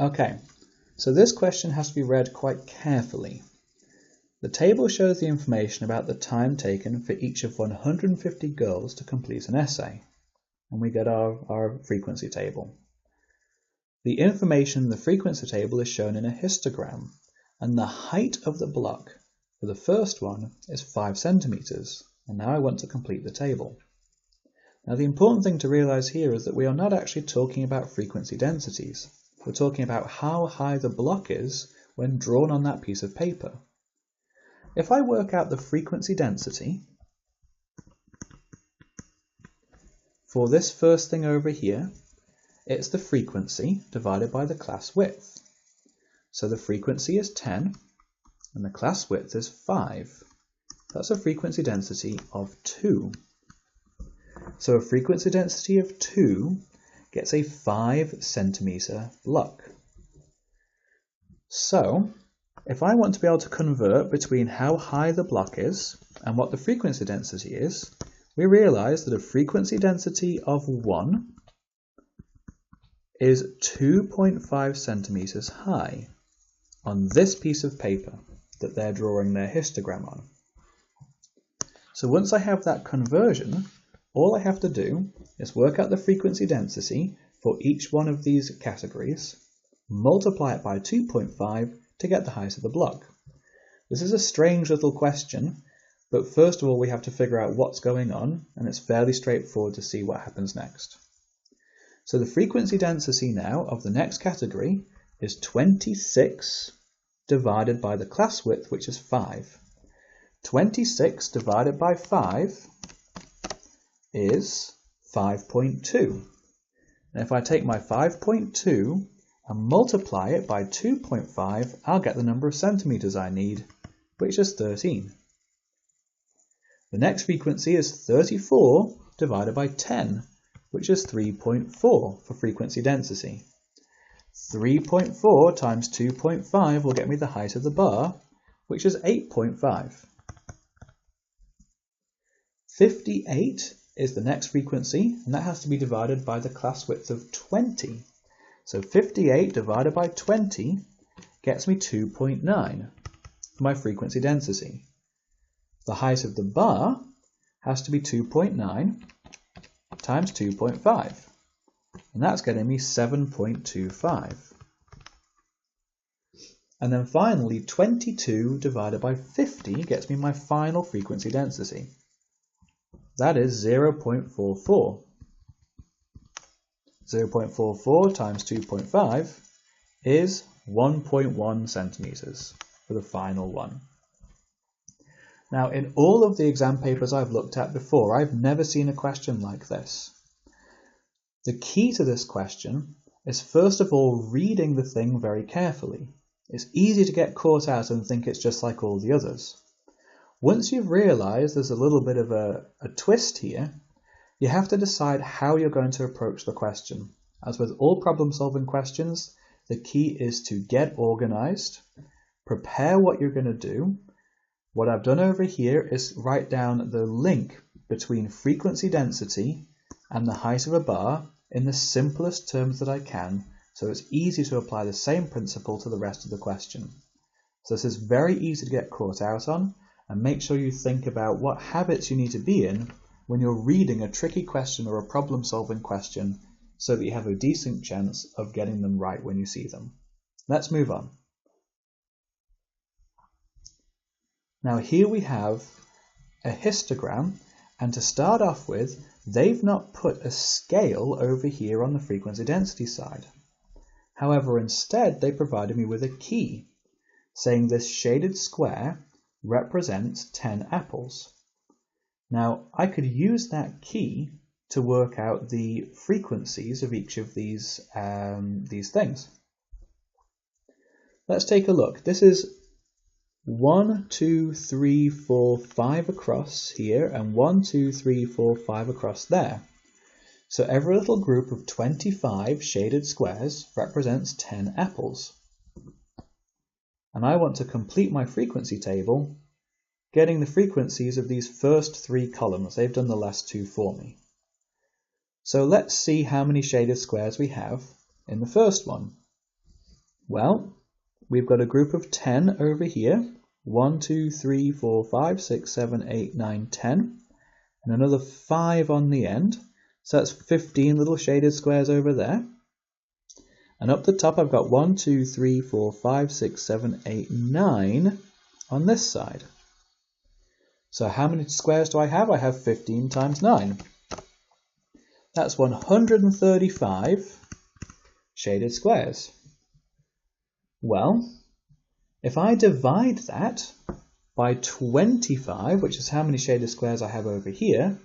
Okay, so this question has to be read quite carefully. The table shows the information about the time taken for each of 150 girls to complete an essay, and we get our frequency table. The information in the frequency table is shown in a histogram, and the height of the block for the first one is 5 centimeters, and now I want to complete the table. Now the important thing to realize here is that we are not actually talking about frequency densities. We're talking about how high the block is when drawn on that piece of paper. If I work out the frequency density for this first thing over here, it's the frequency divided by the class width. So the frequency is 10 and the class width is 5. That's a frequency density of 2. So a frequency density of 2 gets a 5 centimeter block. So if I want to be able to convert between how high the block is and what the frequency density is, we realize that a frequency density of 1 is 2.5 centimeters high on this piece of paper that they're drawing their histogram on. So once I have that conversion, all I have to do is work out the frequency density for each one of these categories, multiply it by 2.5 to get the height of the block. This is a strange little question, but first of all we have to figure out what's going on, and it's fairly straightforward to see what happens next. So the frequency density now of the next category is 26 divided by the class width, which is 5. 26 divided by 5 is 5.2. And if I take my 5.2 and multiply it by 2.5, I'll get the number of centimeters I need, which is 13. The next frequency is 34 divided by 10, which is 3.4 for frequency density. 3.4 times 2.5 will get me the height of the bar, which is 8.5. 58 is the next frequency, and that has to be divided by the class width of 20. So 58 divided by 20 gets me 2.9 for my frequency density. The height of the bar has to be 2.9 times 2.5, and that's getting me 7.25. And then finally 22 divided by 50 gets me my final frequency density. That is 0.44. 0.44 times 2.5 is 1.1 centimeters for the final one. Now, in all of the exam papers I've looked at before, I've never seen a question like this. The key to this question is first of all reading the thing very carefully. It's easy to get caught out and think it's just like all the others. Once you've realized there's a little bit of a twist here, you have to decide how you're going to approach the question. As with all problem-solving questions, the key is to get organized, prepare what you're going to do. What I've done over here is write down the link between frequency density and the height of a bar in the simplest terms that I can, so it's easy to apply the same principle to the rest of the question. So this is very easy to get caught out on, and make sure you think about what habits you need to be in when you're reading a tricky question or a problem-solving question so that you have a decent chance of getting them right when you see them. Let's move on. Now here we have a histogram, and to start off with, they've not put a scale over here on the frequency density side. However, instead they provided me with a key, saying this shaded square represents 10 apples. Now, I could use that key to work out the frequencies of each of these things. Let's take a look. This is 1, 2, 3, 4, 5 across here, and 1, 2, 3, 4, 5 across there. So every little group of 25 shaded squares represents 10 apples. And I want to complete my frequency table, getting the frequencies of these first 3 columns. They've done the last 2 for me. So let's see how many shaded squares we have in the first one. Well, we've got a group of 10 over here. 1, 2, 3, 4, 5, 6, 7, 8, 9, 10. And another 5 on the end. So that's 15 little shaded squares over there. And up the top I've got 1, 2, 3, 4, 5, 6, 7, 8, 9 on this side. So how many squares do I have? I have 15 times 9. That's 135 shaded squares. Well, if I divide that by 25, which is how many shaded squares I have over here,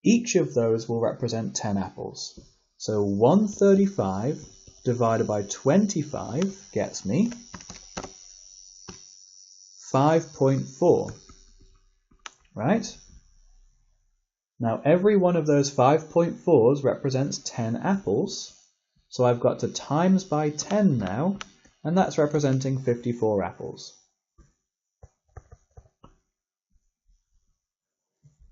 each of those will represent 10 apples. So 135 divided by 25 gets me 5.4, right? Now every one of those 5.4s represents 10 apples, so I've got to times by 10 now, and that's representing 54 apples.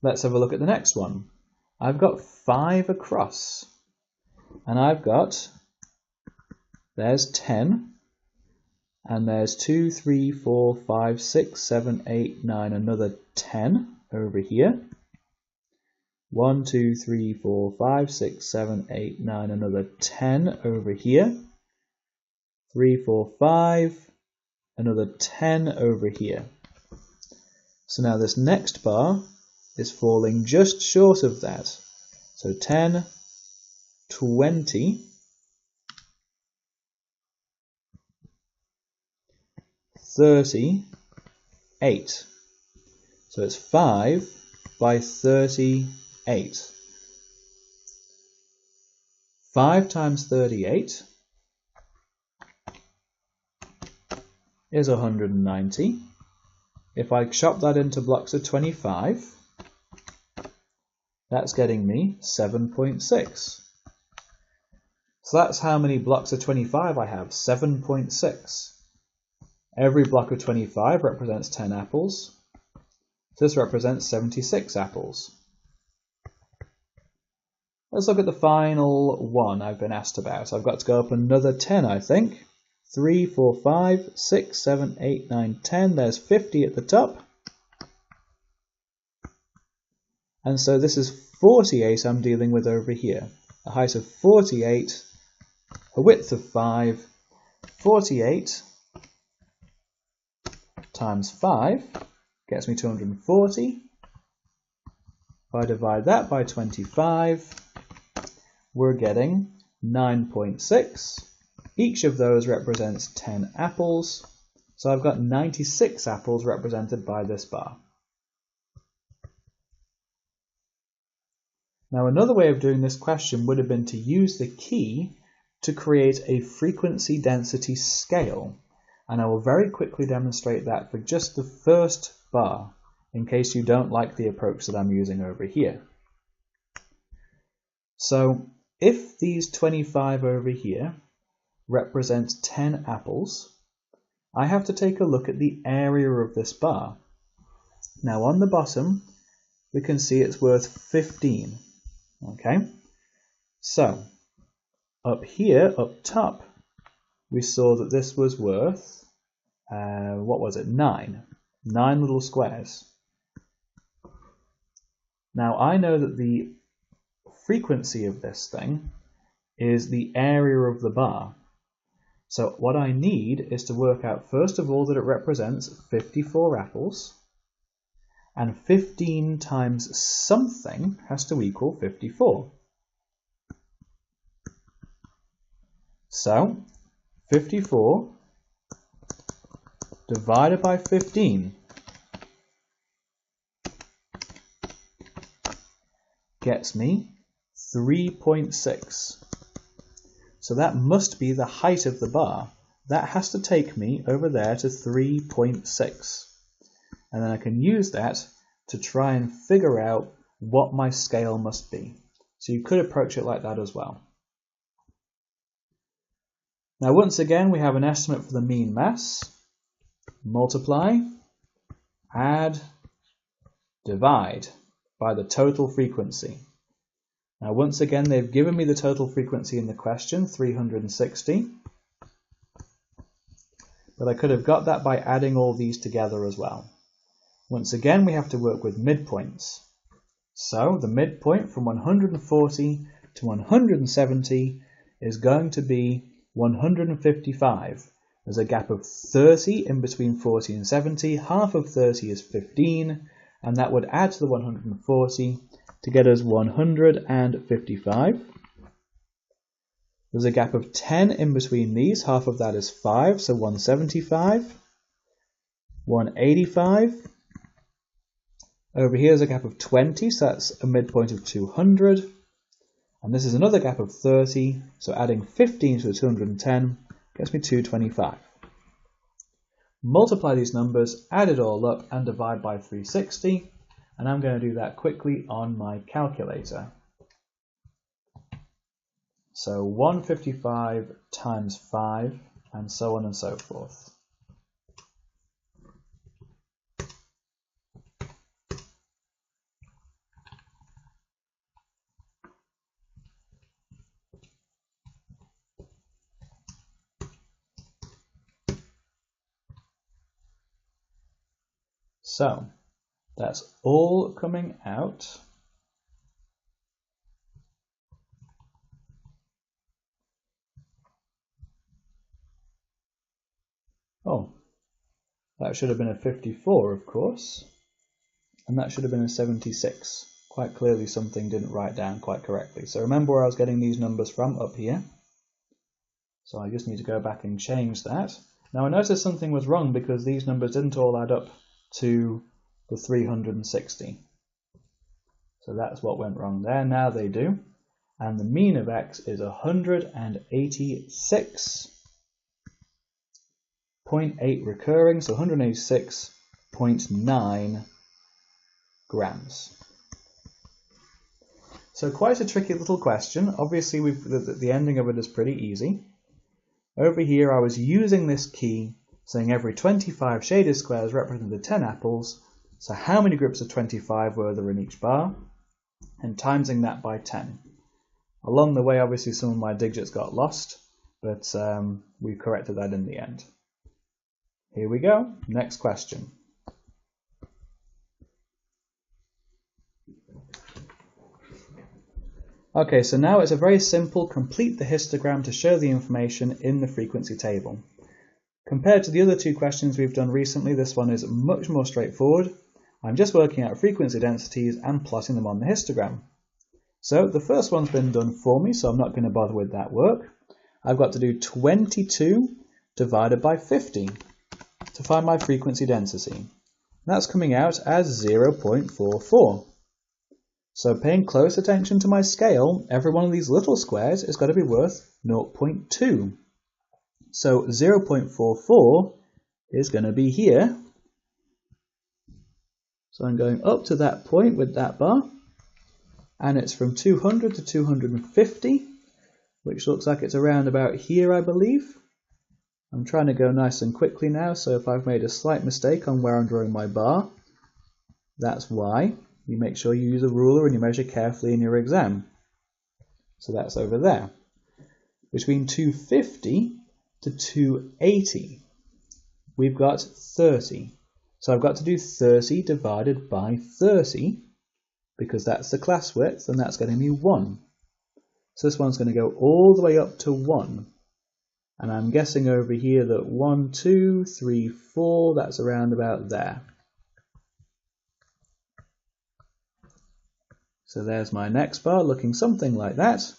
Let's have a look at the next one. I've got 5 across, and I've got, there's 10, and there's 2, 3, 4, 5, 6, 7, 8, 9, another 10 over here. 1, 2, 3, 4, 5, 6, 7, 8, 9, another 10 over here. 3, 4, 5, another 10 over here. So now this next bar is falling just short of that. So 10, 20, 38. So it's 5 by 38. 5 times 38 is 190. If I chop that into blocks of 25, that's getting me 7.6. So that's how many blocks of 25 I have, 7.6. Every block of 25 represents 10 apples. So this represents 76 apples. Let's look at the final one I've been asked about. I've got to go up another 10, I think. 3, 4, 5, 6, 7, 8, 9, 10. There's 50 at the top. And so this is 48 I'm dealing with over here. A height of 48, a width of 5. 48 times 5 gets me 240. If I divide that by 25, we're getting 9.6. Each of those represents 10 apples, so I've got 96 apples represented by this bar. Now another way of doing this question would have been to use the key to create a frequency density scale, and I will very quickly demonstrate that for just the first bar, in case you don't like the approach that I'm using over here. So if these 25 over here represent 10 apples, I have to take a look at the area of this bar. Now on the bottom, we can see it's worth 15. Okay, so up here, up top, we saw that this was worth, what was it, 9 little squares. Now I know that the frequency of this thing is the area of the bar. So what I need is to work out first of all that it represents 54 apples, and 15 times something has to equal 54. So 54 divided by 15 gets me 3.6. So that must be the height of the bar. That has to take me over there to 3.6. And then I can use that to try and figure out what my scale must be. So you could approach it like that as well. Now once again we have an estimate for the mean mass. Multiply, add, divide by the total frequency. Now once again they've given me the total frequency in the question, 360. but I could have got that by adding all these together as well. Once again, we have to work with midpoints. So the midpoint from 140 to 170 is going to be 155. There's a gap of 30 in between 40 and 70. Half of 30 is 15, and that would add to the 140 to get us 155. There's a gap of 10 in between these. Half of that is 5, so 175. 185. Over here is a gap of 20, so that's a midpoint of 200. And this is another gap of 30, so adding 15 to the 210 gets me 225. Multiply these numbers, add it all up, and divide by 360. And I'm going to do that quickly on my calculator. So 155 times 5, and so on and so forth. So that's all coming out. Oh, that should have been a 54, of course. And that should have been a 76. Quite clearly something didn't write down quite correctly. So remember where I was getting these numbers from, up here. So I just need to go back and change that. Now I noticed something was wrong because these numbers didn't all add up to the 360. So that's what went wrong there. Now they do. And the mean of x is 186.8 recurring, so 186.9 grams. So quite a tricky little question. Obviously the ending of it is pretty easy. Over here I was using this key saying every 25 shaded squares represented 10 apples. So how many groups of 25 were there in each bar? And timesing that by 10. Along the way, obviously, some of my digits got lost, but we corrected that in the end. Here we go. Next question. Okay, so now it's a very simple complete the histogram to show the information in the frequency table. Compared to the other two questions we've done recently, this one is much more straightforward. I'm just working out frequency densities and plotting them on the histogram. So the first one's been done for me, so I'm not going to bother with that work. I've got to do 22 divided by 50 to find my frequency density. That's coming out as 0.44. So paying close attention to my scale, every one of these little squares has got to be worth 0.2. So 0.44 is going to be here. So I'm going up to that point with that bar, and it's from 200 to 250, which looks like it's around about here, I believe. I'm trying to go nice and quickly now, so if I've made a slight mistake on where I'm drawing my bar, that's why. You make sure you use a ruler and you measure carefully in your exam. So that's over there. Between 250 to 280, we've got 30. So I've got to do 30 divided by 30, because that's the class width, and that's getting me 1. So this one's going to go all the way up to 1. And I'm guessing over here that 1, 2, 3, 4, that's around about there. So there's my next bar, looking something like that.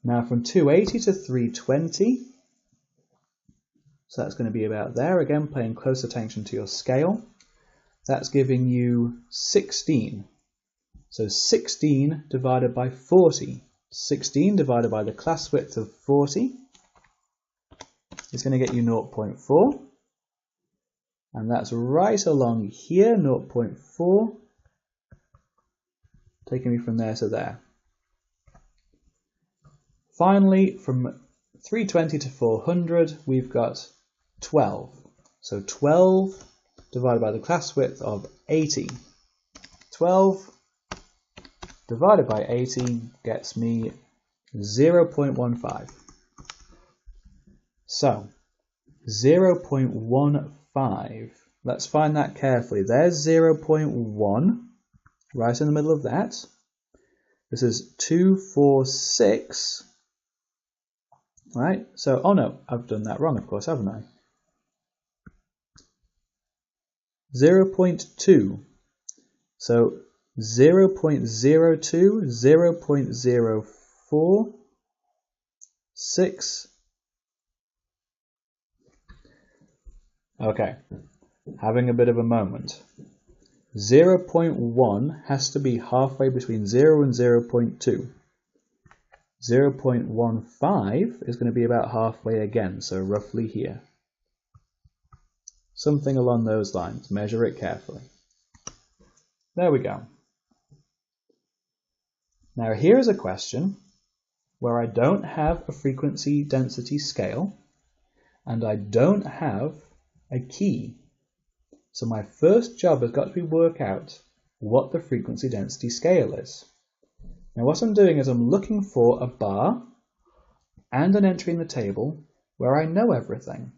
Now from 280 to 320, so that's going to be about there. Again, paying close attention to your scale. That's giving you 16. So 16 divided by 40. 16 divided by the class width of 40 is going to get you 0.4. And that's right along here, 0.4. Taking me from there to there. Finally, from 320 to 400, we've got 12. So 12 divided by the class width of 80. 12 divided by 80 gets me 0.15. So 0.15. Let's find that carefully. There's 0.1 right in the middle of that. This is 246. Right? So, oh no, I've done that wrong, of course, haven't I? 0.2. So 0.02, 0.04, 6. Okay, having a bit of a moment. 0.1 has to be halfway between 0 and 0.2. 0.15 is going to be about halfway again, so roughly here. Something along those lines. Measure it carefully. There we go. Now here's a question where I don't have a frequency density scale and I don't have a key. So my first job has got to be work out what the frequency density scale is. Now what I'm doing is I'm looking for a bar and an entry in the table where I know everything.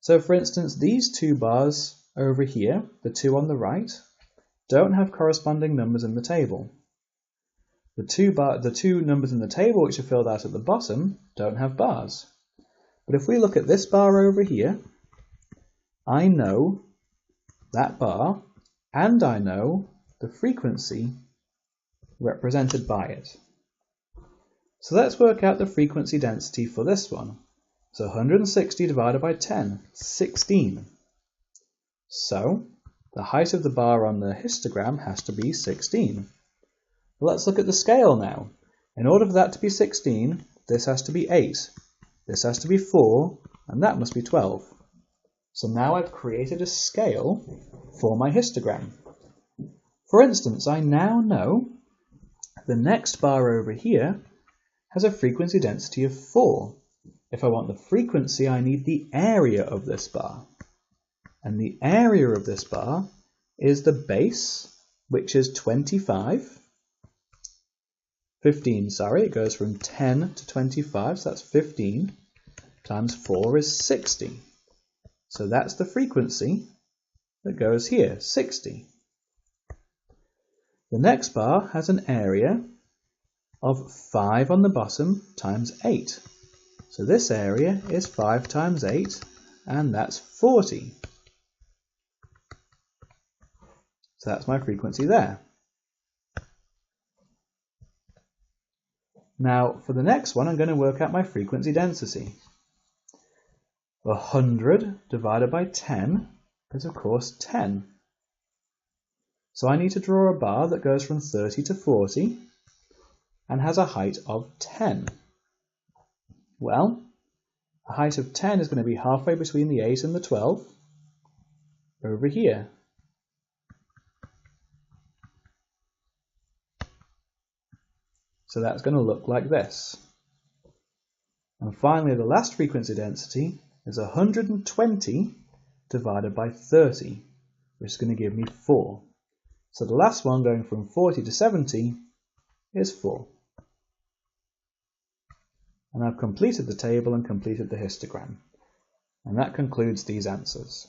So for instance, these two bars over here, the two on the right, don't have corresponding numbers in the table. The two numbers in the table which are filled out at the bottom don't have bars. But if we look at this bar over here, I know that bar and I know the frequency represented by it. So let's work out the frequency density for this one. So 160 divided by 10, 16. So the height of the bar on the histogram has to be 16. Well, let's look at the scale now. In order for that to be 16, this has to be 8, this has to be 4, and that must be 12. So now I've created a scale for my histogram. For instance, I now know the next bar over here has a frequency density of 4. If I want the frequency, I need the area of this bar. And the area of this bar is the base, which is 15, sorry, it goes from 10 to 25, so that's 15, times 4 is 60. So that's the frequency that goes here, 60. The next bar has an area of 5 on the bottom times 8. So this area is 5 times 8, and that's 40. So that's my frequency there. Now, for the next one, I'm going to work out my frequency density. 100 divided by 10 is, of course, 10. So I need to draw a bar that goes from 30 to 40 and has a height of 10. Well, a height of 10 is going to be halfway between the 8 and the 12 over here. So that's going to look like this. And finally, the last frequency density is 120 divided by 30, which is going to give me 4. So the last one, going from 40 to 70, is 4. And I've completed the table and completed the histogram. And that concludes these answers.